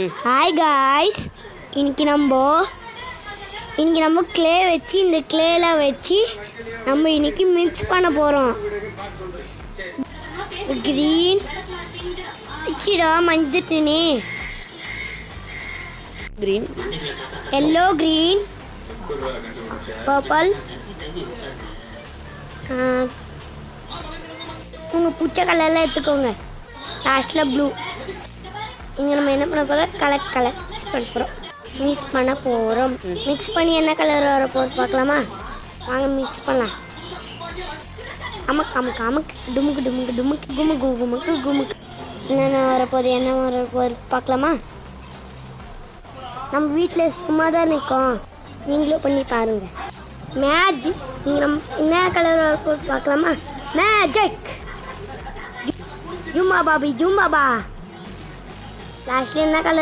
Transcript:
Hi guys, இன்னைக்கு நம்ம clay வச்சு இந்த க்ளேல வச்சு நம்ம இன்னைக்கு மிக்ஸ் பண்ண போகிறோம். க்ரீன் வச்சுடா மஞ்சுட்டுனே, க்ரீன், எல்லோ, க்ரீன், பர்பிள், உங்கள் பிடிச்ச கலர்லாம் எடுத்துக்கோங்க. லாஸ்ட்டில் ப்ளூ. இங்கே நம்ம என்ன பண்ண போகிறோம்? கலர் மிக்ஸ் பண்ண போகிறோம். மிக்ஸ் பண்ணி என்ன கலர் வர போகிறது பார்க்கலாமா? வாங்க மிக்ஸ் பண்ணலாம். அமுக்கு டுமுக்கு குமுக்கு என்னென்ன வரப்போகுது பார்க்கலாமா? நம்ம வீட்டில் சும்மா தான் நிற்கோம், நீங்களும் பண்ணி பாருங்கள். மேஜிக். இங்கே நம்ம என்ன கலர் வரப்போகுது பார்க்கலாமா? மேஜிக். ஜும்மா பாபி லாஸ்ட்ல என்ன கலர்